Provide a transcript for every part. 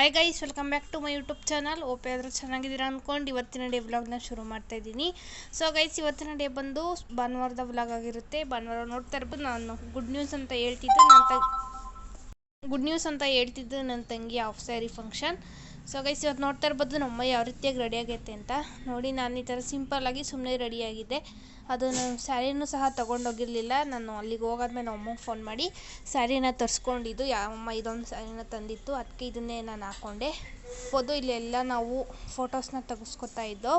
Hi guys, welcome back to my YouTube channel. ಓಪೆ ಆದರೂ ಚೆನ್ನಾಗಿದ್ದೀರಾ ಅಂದ್ಕೊಂಡು ಇವತ್ತಿನ ಡೇ ವ್ಲಾಗ್ನ ಶುರು ಮಾಡ್ತಾ ಇದ್ದೀನಿ. ಸೊ ಗೈಸ್, ಇವತ್ತಿನ ಡೇ ಬಂದು ಭಾನುವಾರದ ವ್ಲಾಗ್ ಆಗಿರುತ್ತೆ. ಭಾನುವಾರ ನೋಡ್ತಾ ಇರ್ಬೋದು. ನಾನು ಗುಡ್ ನ್ಯೂಸ್ ಅಂತ ಹೇಳ್ತಿದ್ದು ನನ್ನ ತಂಗಿ of sari function. So guys, ಇವತ್ತು ನೋಡ್ತಾ ಇರ್ಬೋದು ನಮ್ಮಮ್ಮ ಯಾವ ರೀತಿಯಾಗಿ ರೆಡಿ ಆಗೈತೆ ಅಂತ. ನೋಡಿ, ನಾನು ಈ ಥರ ಸಿಂಪಲ್ಲಾಗಿ ಸುಮ್ಮನೆ ರೆಡಿಯಾಗಿದ್ದೆ. ಅದು ನಾನು ಸ್ಯಾರಿನೂ ಸಹ ತೊಗೊಂಡೋಗಿರಲಿಲ್ಲ. ನಾನು ಅಲ್ಲಿಗೆ ಹೋಗಾದ್ಮೇಲೆ ಅಮ್ಮಗೆ ಫೋನ್ ಮಾಡಿ ಸ್ಯಾರಿನ ತರಿಸ್ಕೊಂಡಿದ್ದು. ಅಮ್ಮ ಇದೊಂದು ಸ್ಯಾರಿನ ತಂದಿತ್ತು, ಅದಕ್ಕೆ ಇದನ್ನೇ ನಾನು ಹಾಕ್ಕೊಂಡೆ. ಇಲ್ಲೆಲ್ಲ ನಾವು ಫೋಟೋಸ್ನ ತೆಗೆಸ್ಕೊತಾ ಇದ್ದೋ,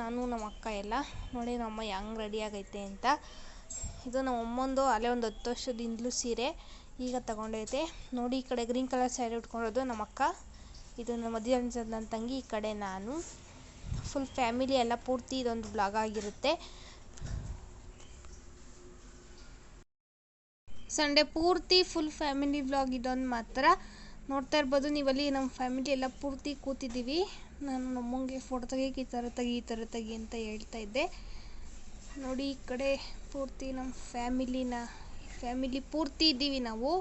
ನಾನು ನಮ್ಮ ಅಕ್ಕ ಎಲ್ಲ. ನೋಡಿ ನಮ್ಮಮ್ಮ ಹೆಂಗೆ ರೆಡಿ ಆಗೈತೆ ಅಂತ. ಇದು ನಮ್ಮ ಅಮ್ಮಂದು ಅಲ್ಲೇ ಒಂದು 10 ವರ್ಷದಿಂದಲೂ ಸೀರೆ ಈಗ ತಗೊಂಡೈತೆ. ನೋಡಿ, ಈ ಕಡೆ ಗ್ರೀನ್ ಕಲರ್ ಸ್ಯಾರಿ ಉಟ್ಕೊಂಡಿರೋದು ನಮ್ಮ ಅಕ್ಕ. ಇದು ನಮ್ಮ ಮದುವೆ ಅನ್ಸೋದು ನನ್ನ ತಂಗಿ. ಈ ಕಡೆ ನಾನು. ಫುಲ್ ಫ್ಯಾಮಿಲಿ ಎಲ್ಲ ಪೂರ್ತಿ ಇದೊಂದು ಬ್ಲಾಗ್ ಆಗಿರುತ್ತೆ. ಸಂಡೇ ಪೂರ್ತಿ ಫುಲ್ ಫ್ಯಾಮಿಲಿ ವ್ಲಾಗ್ ಇದೊಂದು ಮಾತ್ರ. ನೋಡ್ತಾ ಇರ್ಬೋದು ನೀವಲ್ಲಿ ನಮ್ಮ ಫ್ಯಾಮಿಲಿ ಎಲ್ಲ ಪೂರ್ತಿ ಕೂತಿದ್ದೀವಿ. ನಾನು ನಮ್ಮಂಗೆ ಫೋಟೋ ತೆಗಿಯಕ್ಕೆ ಈ ಥರ ತೆಗಿ ಅಂತ ಹೇಳ್ತಾ ಇದ್ದೆ. ನೋಡಿ, ಈ ಕಡೆ ಪೂರ್ತಿ ನಮ್ಮ ಫ್ಯಾಮಿಲಿ ಪೂರ್ತಿ ಇದ್ದೀವಿ ನಾವು.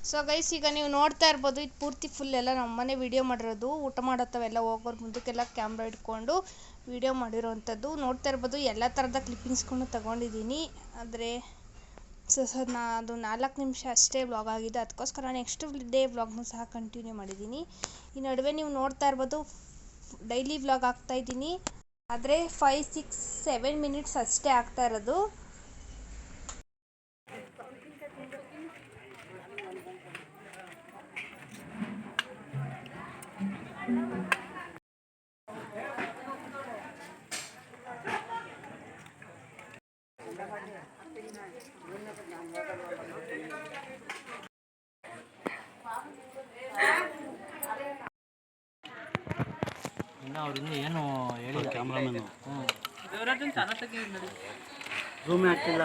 ಸೊ ಗೈಸ್, ಈಗ ನೀವು ನೋಡ್ತಾ ಇರ್ಬೋದು, ಇದು ಪೂರ್ತಿ ಫುಲ್ ಎಲ್ಲ ನಮ್ಮನೆ ವೀಡಿಯೋ ಮಾಡಿರೋದು. ಊಟ ಮಾಡೋತ್ತವೆಲ್ಲ ಹೋಗೋರು ಮುಂದಕ್ಕೆಲ್ಲ ಕ್ಯಾಮ್ರಾ ಇಟ್ಕೊಂಡು ವೀಡಿಯೋ ಮಾಡಿರೋವಂಥದ್ದು. ನೋಡ್ತಾ ಇರ್ಬೋದು, ಎಲ್ಲ ಥರದ ಕ್ಲಿಪ್ಪಿಂಗ್ಸ್ಕೊಂಡು ತಗೊಂಡಿದ್ದೀನಿ. ಆದರೆ ಅದು 4 ನಿಮಿಷ ಅಷ್ಟೇ ವ್ಲಾಗ್ ಆಗಿದೆ. ಅದಕ್ಕೋಸ್ಕರ ನೆಕ್ಸ್ಟ್ ಡೇ ವ್ಲಾಗ್ನೂ ಸಹ ಕಂಟಿನ್ಯೂ ಮಾಡಿದ್ದೀನಿ. ಈ ನಡುವೆ ನೀವು ನೋಡ್ತಾ ಇರ್ಬೋದು, ಡೈಲಿ ವ್ಲಾಗ್ ಆಗ್ತಾಯಿದ್ದೀನಿ. ಆದರೆ 5, 6, 7 ಮಿನಿಟ್ಸ್ ಅಷ್ಟೇ ಆಗ್ತಾ ಇರೋದು. ಅವ್ರಿಂದ ಏನು ಹೇಳಿಲ್ಲ ಕ್ಯಾಮ್ರಾಮನ್ನು. ರೂಮ್ ಹಾಕಿಲ್ಲ.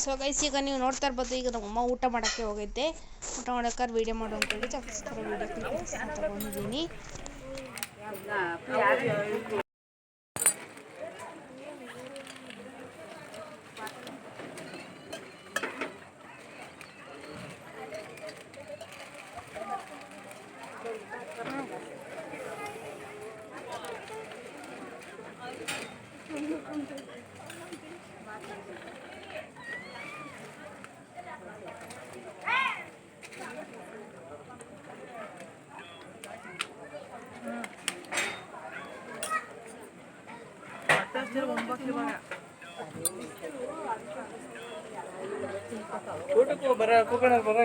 ಸೊ ಗೈಸ್, ಈಗ ನೀವು ನೋಡ್ತಾ ಇರ್ಬೋದು, ಈಗ ನಮ್ಮಮ್ಮ ಊಟ ಮಾಡೋಕ್ಕೆ ಹೋಗೈತೆ. ಊಟ ಮಾಡೋಕ್ಕಾದ್ರೆ ವೀಡಿಯೋ ಮಾಡೋ ಅಂತೇಳಿ ಅದಕ್ಕೋಸ್ಕರ ವೀಡಿಯೋ ಕ್ಲಿಪ್ಪಿಂಗ್ಸ್ ತಗೊಂಡಿದ್ದೀನಿ. ಊಟಕ್ಕೂ ಬರ ಕೂಕಣ ಬರ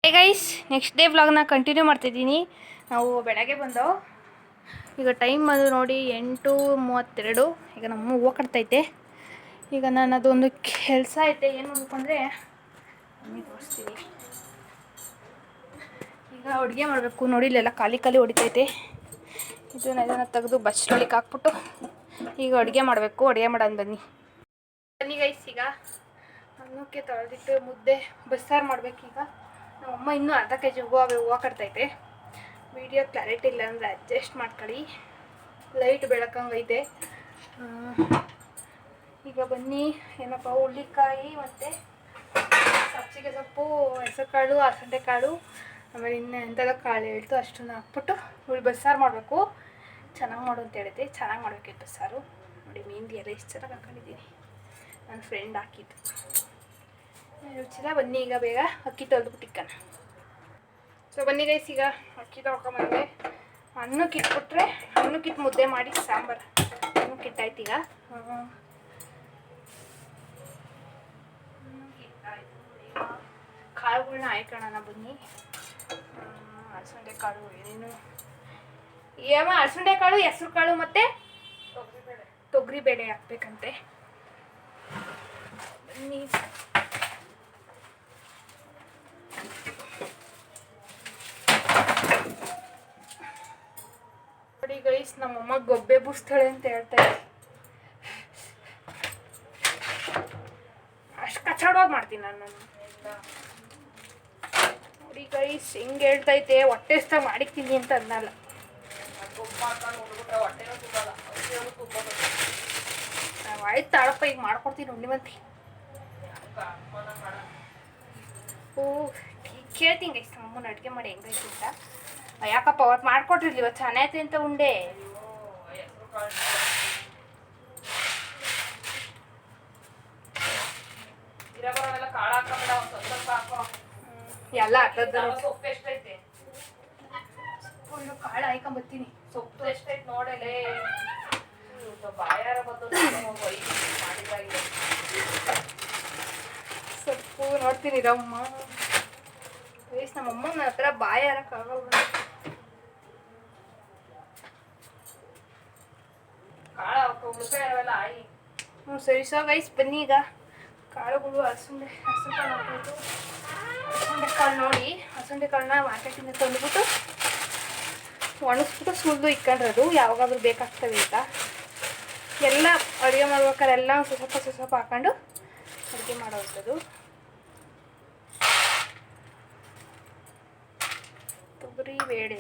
ಹೇ ಗೈಸ್, ನೆಕ್ಸ್ಟ್ ಡೇ ವ್ಲಾಗ್ನ ಕಂಟಿನ್ಯೂ ಮಾಡ್ತಿದ್ದೀನಿ. ನಾವು ಬೆಳಗ್ಗೆ ಬಂದೋ, ಈಗ ಟೈಮ್ ಅದು ನೋಡಿ 8:32. ಈಗ ನಮ್ಮ ಹೂವು ಕಟ್ತೈತೆ. ಈಗ ನಾನು ಅದೊಂದು ಕೆಲಸ ಐತೆ. ಏನು ಅಂದ್ಕೊಂಡ್ರೆ ತೋರಿಸ್ತೀನಿ. ಈಗ ಅಡುಗೆ ಮಾಡಬೇಕು. ನೋಡಿ, ಇಲ್ಲೆಲ್ಲ ಖಾಲಿ ಹೊಡಿತೈತೆ. ಇದನ್ನು ತೆಗೆದು ಬಚ್ಚಲಿಕ್ಕೆ ಹಾಕ್ಬಿಟ್ಟು ಈಗ ಅಡುಗೆ ಮಾಡಬೇಕು. ಅಡುಗೆ ಮಾಡೋಣ ಬನ್ನಿ ಗೈಸ್. ಈಗ ಅನ್ನಕ್ಕೆ ತೊಳೆದಿಟ್ಟು ಮುದ್ದೆ ಬಸ್ಸಾರು ಮಾಡಬೇಕೀಗ. ನಮ್ಮಮ್ಮ ಇನ್ನೂ ಅರ್ಧ kg ಹೂವು ಕಟ್ತೈತೆ. ವಿಡಿಯೋ ಕ್ಲಾರಿಟಿ ಇಲ್ಲ ಅಂದರೆ ಅಡ್ಜಸ್ಟ್ ಮಾಡ್ಕೊಳ್ಳಿ. ಲೈಟ್ ಬೆಳಕಂಗೈತೆ. ಈಗ ಬನ್ನಿ, ಏನಪ್ಪ, ಹುಳ್ಳಿಕಾಯಿ ಮತ್ತು ಸಬ್ಸಿಗೆ ಸೊಪ್ಪು, ಹೆಸರುಕಾಳು, ಅಲಸಂದೆ ಕಾಳು, ಆಮೇಲೆ ಇನ್ನೂ ಎಂಥದ ಕಾಳು ಹೇಳ್ತು ಅಷ್ಟನ್ನು ಹಾಕ್ಬಿಟ್ಟು ಬಸ್ಸಾರು ಮಾಡಬೇಕು. ಚೆನ್ನಾಗಿ ಮಾಡು ಅಂತ ಹೇಳಿದ್ದೆ. ಚೆನ್ನಾಗಿ ಮಾಡಬೇಕಿತ್ತು ಬಸ್ಸಾರು. ನೋಡಿ, ಮೆಹಂದಿ ಎಲ್ಲ ಎಷ್ಟು ಚೆನ್ನಾಗಿ ಹಾಕೊಂಡಿದ್ದೀನಿ. ನನ್ನ ಫ್ರೆಂಡ್ ಹಾಕಿದ್ದು. ರುಚಿಲ್ಲ. ಬನ್ನಿ ಈಗ ಬೇಗ ಅಕ್ಕಿ ತೊಳೆದ್ಬಿಟ್ಟು ಇಕ್ಕಣ. ಸೊ ಬನ್ನಿ ಗೈಸ್, ಈಗ ಅಕ್ಕಿ ತೊಳ್ಕೊಂಬಂದೆ. ಅನ್ನಕ್ಕೆ ಇಟ್ಬಿಟ್ರೆ ಅನ್ನಕ್ಕಿಟ್ಟು ಮುದ್ದೆ ಮಾಡಿ ಸಾಂಬಾರು ಅನ್ನಕ್ಕೆ ಇಟ್ಟಾಯ್ತು. ಈಗ ಕಾಳುಗಳನ್ನ ಹಾಯ್ಕೊಳ್ಳೋಣ ಬನ್ನಿ. ಅಲಸಂದೆ ಕಾಳು ಏನೇನು ಅಲಸಂದೆ ಕಾಳು, ಹೆಸರು ಕಾಳು ಮತ್ತು ತೊಗರಿ ಬೇಳೆ ಹಾಕ್ಬೇಕಂತೆ. ಬನ್ನಿ. ನೋಡಿ ಗೈಸ್, ನಮ್ಮಮ್ಮ ಗೊಬ್ಬೆ ಬೂಸ್ತಾಳೆ ಅಂತ ಹೇಳ್ತಾ ಇದ್ದೆ. ಅಷ್ಟು ಕಚಾಡವಾಗಿ ಮಾಡ್ತೀನಿ ನಾನು. ನೋಡಿ ಗೈಸ್ ಹೆಂಗೆ ಹೇಳ್ತೈತೆ, ಹೊಟ್ಟೆ ಇಷ್ಟ ಮಾಡಿಕ್ತೀನಿ ಅಂತ ಅನ್ನಲ್ಲ. ಆಯ್ತು ತಾಳಪ್ಪ, ಈಗ ಮಾಡ್ಕೊಡ್ತೀನಿ ಉಣ್ಣಿವಂತಿ. ಓ ಕೇಳ್ತೀನಿ ಗೈಸ್ ನಮ್ಮಮ್ಮನ ಅಡುಗೆ ಮಾಡಿ ಹೆಂಗೈತಿ ಅಂತ. ಯಾಕಪ್ಪ ಅವತ್ತು ಮಾಡ್ಕೊಟ್ಟಿರ್ಲಿ, ಇವತ್ತು ಚೆನ್ನಾಯ್ತು ಅಂತ ಉಂಡೆ. ಎಲ್ಲ ಅರ್ಧದ ಸೊಪ್ಪು ಎಷ್ಟೈತೆ, ಕಾಳು ಹಾಕೊಂಬತ್ತೀನಿ. ಸೊಪ್ಪು ಎಷ್ಟೈತೆ ನೋಡಲೇ, ಬಾಯಾರ ಸೊಪ್ಪು ನೋಡ್ತೀನಿ ರಮ್ಮ. ವಯಸ್ಸು ನಮ್ಮಮ್ಮ ನನ್ನ ಹತ್ರ ಬಾಯಾರಕ್ಕಾಗಲ್ಲ. ಹ್ಞೂ ಸರಿ. ಸೊ ಗೈಸ್ ಬನ್ನಿ, ಈಗ ಕಾಳುಗಳು ಹಸು ಕಾಳು ಹಾಕ್ಬೇಕು. ಹಸಂಡೆ ಕಾಳು ನೋಡಿ, ಹಸಂಡೆ ಕಾಳನ್ನ ಮಾರ್ಕೆಟಿಂದ ತಂದುಬಿಟ್ಟು ಒಣಗಿಸ್ಬಿಟ್ಟು ಸುಲಿದು ಇಕ್ಕೊಂಡ್ರದು, ಯಾವಾಗಾದ್ರೂ ಬೇಕಾಗ್ತವೆ ಅಂತ. ಎಲ್ಲ ಅಡುಗೆ ಮಾಡ್ಬೇಕಾದ್ರೆ ಎಲ್ಲ ಸ್ವಲ್ಪ ಹಾಕೊಂಡು ಅಡುಗೆ ಮಾಡೋವಂಥದ್ದು. ತೊಗರಿ ಬೇಳೆ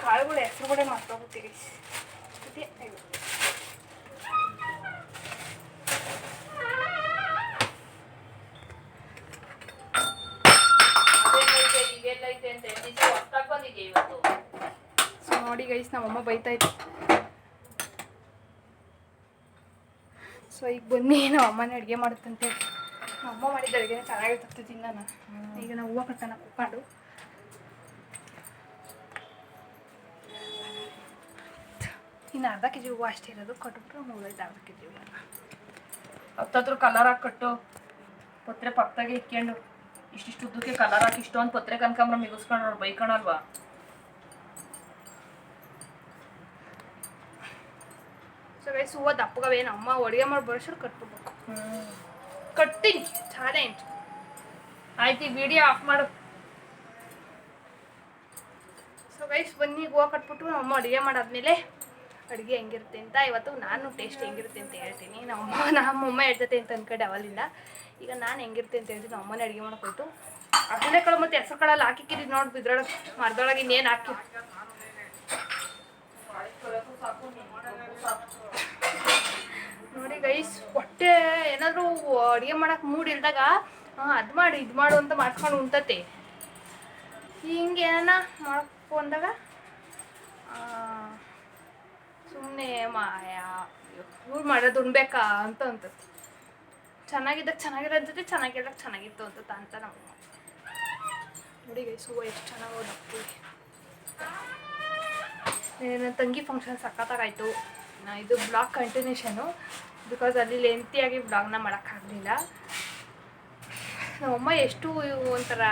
ಕಾಳುಗಳು ಹೆಸರು ಕೂಡ ಮಾಡ್ಕೊಬಿಡ್ತೀವಿ. ಸೊ ನೋಡಿ ಗೈಸ್, ನಮ್ಮಮ್ಮ ಬೈತಾಯ್ತು. ಸೊ ಈಗ ಬನ್ನಿ, ನಮ್ಮ ಅಮ್ಮನೇ ಅಡುಗೆ ಮಾಡುತ್ತಂತೆ. ಅಮ್ಮ ಮಾಡಿದ ಅಡುಗೆನೇ ಚೆನ್ನಾಗಿರ್ತದೆ ತಿನ್ನೋಣ. ಈಗ ನಾವು ಹೂವು ಕಟ್ಟೋಣ ಕೂತ್ಕೊಂಡು. ಇನ್ನು ಅರ್ಧ ಕೆ ಜಿ ಹೂವು ಅಷ್ಟೇ ಇರೋದು, ಕಟ್ಬಿಟ್ರೆ ಮುಗಿದೈತೆ ಅರ್ಧ ಕೆ ಜಿ ಹೂವು. ಹತ್ತತ್ರ ಕಲರ್ ಹಾಕಿ ಕಟ್ಟು, ಪತ್ರೆ ಪಕ್ಕದಾಗೆ ಇಕ್ಕೊಂಡು ಇಷ್ಟಿಷ್ಟು ಉದ್ದಕ್ಕೆ ಕಲರ್ ಹಾಕಿ ಇಷ್ಟೊಂದು ಪತ್ರೆ ಕನಕಾಂಬ್ರ ಮಿಗಿಸ್ಕೊಂಡು ಅವ್ರು ಬೈಕಣಲ್ವಾ. ಸೊ ಗೈಸ್, ಹೂವು ದಪ್ಪಗವೇನು ಅಮ್ಮ ಅಡುಗೆ ಮಾಡಿ ಬರೋಷ್ಟು ಕಟ್ಬಿಡ್ಬೇಕು. ಕಟ್ತೀನಿ ಚಾಲೆಂಜ್. ಆಯ್ತು, ಈ ವಿಡಿಯೋ ಆಫ್ ಮಾಡು. ಸೊ ಗೈಸ್ ಬನ್ನಿ, ಹೂವು ಕಟ್ಬಿಟ್ಟು ನಮ್ಮ ಅಡುಗೆ ಮಾಡಾದ್ಮೇಲೆ ಅಡುಗೆ ಹೆಂಗಿರುತ್ತೆ ಅಂತ ಇವತ್ತು ನಾನು ಟೇಸ್ಟ್ ಹೆಂಗಿರುತ್ತೆ ಅಂತ ಹೇಳ್ತೀನಿ. ನಮ್ಮಮ್ಮ ಹೇಳ್ತೈತೆ ಅಂತ ಅಂದ್ಕೊಂಡೆ ಅವಲಿಂದ. ಈಗ ನಾನು ಹೆಂಗಿರುತ್ತೆ ಅಂತ ಹೇಳ್ತೀನಿ. ನಮ್ಮನೆ ಅಡುಗೆ ಮಾಡೋಕ್ಕೋಯ್ತು. ಹಸಳೆ ಕಾಳು ಮತ್ತು ಹೆಸರು ಕಾಳಲ್ಲಿ ಹಾಕಿಕ್ಕಿರಿ ನೋಡಿ, ಇದ್ರೊಳಗೆ ಮರದೊಳಗೆ ಇನ್ನೇನು ಹಾಕಿ. ನೋಡಿ ಗೈಸ್, ಹೊಟ್ಟೆ ಏನಾದರೂ ಅಡುಗೆ ಮಾಡೋಕೆ ಮೂಡ್ ಇಲ್ದಾಗ ಅದು ಮಾಡು ಇದು ಮಾಡು ಅಂತ ಮಾಡ್ಕೊಂಡು ಉಂಟತೆ. ಹಿಂಗೆ ಏನಾನ ಮಾಡಬೇಕು ಅಂದಾಗ ಸುಮ್ಮನೆ ಇವ್ರು ಮಾಡೋದು ಉಣ್ಬೇಕಾ ಅಂತ ಅನ್ಸುತ್ತೆ. ಚೆನ್ನಾಗಿದ್ದಾಗ ಚೆನ್ನಾಗಿರೋ ಅನ್ಸುತ್ತೆ, ಚೆನ್ನಾಗಿದ್ದಾಗ ಚೆನ್ನಾಗಿತ್ತು ಅಂತ ನಾವು. ನೋಡಿ ಗೈಸ್, ಹೂವು ಎಷ್ಟು ಚೆನ್ನಾಗಿ ಹೋದಪ್ಪು. ನನ್ನ ತಂಗಿ ಫಂಕ್ಷನ್ ಸಖತ್ತಾಗಾಯಿತು. ಇದು ಬ್ಲಾಗ್ ಕಂಟಿನ್ಯೂಷನು, ಬಿಕಾಸ್ ಅಲ್ಲಿ ಲೆಂತಿಯಾಗಿ ಬ್ಲಾಗ್ನ ಮಾಡೋಕ್ಕಾಗಲಿಲ್ಲ. ನಮ್ಮಮ್ಮ ಎಷ್ಟು ಒಂಥರ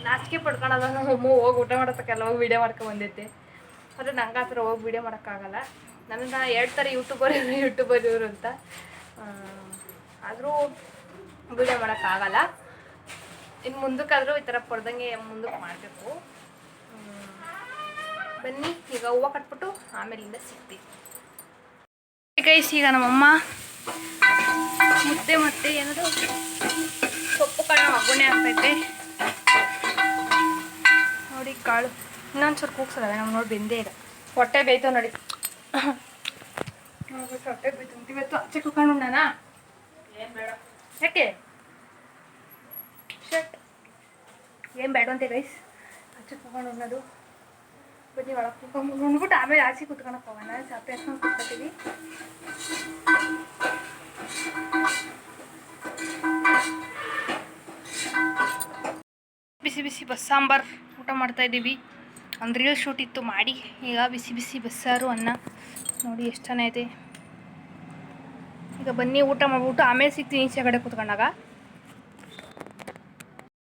ನಾಚಿಕೆ ಪಡ್ಕೊಳಲ್ಲ. ನಮ್ಮಮ್ಮ ಹೋಗಿ ಊಟ ಮಾಡೋದಕ್ಕೆಲ್ಲ ಹೋಗಿ ವೀಡಿಯೋ ಮಾಡ್ಕೊಂಬಂದೈತೆ. ಆದರೆ ನಂಗೆ ಆ ಥರ ಹೋಗಿ ವೀಡಿಯೋ ಮಾಡೋಕ್ಕಾಗಲ್ಲ. ನನ್ನನ್ನು ಹೇಳ್ತಾರೆ ಯೂಟ್ಯೂಬರ್ ಇವರು ಅಂತ, ಆದರೂ ವೀಡಿಯೋ ಮಾಡೋಕ್ಕಾಗಲ್ಲ. ಇನ್ನು ಮುಂದಕ್ಕಾದರೂ ಈ ಥರ ಪಡ್ದಂಗೆ ಮುಂದಕ್ಕೆ ಮಾಡಬೇಕು. ಬನ್ನಿ, ಈಗ ಹೂವು ಕಟ್ಬಿಟ್ಟು ಆಮೇಲಿಂದ ಸಿಗ್ತೀವಿ ಗೈಸ್. ಈಗ ನಮ್ಮಮ್ಮ ಮುದ್ದೆ ಮತ್ತು ಏನಾದರೂ ಸೊಪ್ಪು ಕಾಳು ಒಗ್ಗರಣೆ ಆಗ್ತೈತೆ ನೋಡಿ. ಕಾಳು ಇನ್ನೊಂದು ಸ್ವಲ್ಪ ಕೂಗ್ಸೋದವೆ ನಾವು ನೋಡಿ, ಬೆಂದೇ ಇದೆ. ಹೊಟ್ಟೆ ಬೇಯ್ತು ನೋಡಿ. ಹೊಟ್ಟೆ ಬೇಯ್ತು ಇವತ್ತು. ಆಚೆ ಕುತ್ಕೊಂಡು ನಾನು ಏನು ಬೇಡ. ಯಾಕೆ ಶರ್ಟ್ ಏನು ಬೇಡ ಅಂತೆ ಗೈಸ್. ಆಚೆ ಕುತ್ಕೊಂಡು ಉಣ್ಣೋದು. ಬನ್ನಿ ಒಳಗೆ ಕುತ್ಕೊಂಡು ಉಣ್ಬಿಟ್ಟು ಆಮೇಲೆ ಆಚೆ ಕುತ್ಕೊಳಕ್ಕೆ ಹೋಗೋಣ. ಚಾಪೆ ಹಾಸ್ಕೊಂಡು ಕೂತ್ಕೊತೀವಿ. ಬಿಸಿ ಬಿಸಿ ಬಸ್ಸಾಂಬಾರು ಊಟ ಮಾಡ್ತಾಯಿದ್ದೀವಿ. ಒಂದು ರೀಲ್ ಶೂಟ್ ಇತ್ತು ಮಾಡಿ, ಈಗ ಬಿಸಿ ಬಿಸಿ ಬಸ್ಸಾರು ಅನ್ನ ನೋಡಿ ಎಷ್ಟು ಚೆನ್ನಾಗಿದೆ. ಈಗ ಬನ್ನಿ ಊಟ ಮಾಡಿಬಿಟ್ಟು ಆಮೇಲೆ ಸಿಗ್ತೀನಿ ಈಚೆ ಕಡೆ ಕೂತ್ಕೊಂಡಾಗ.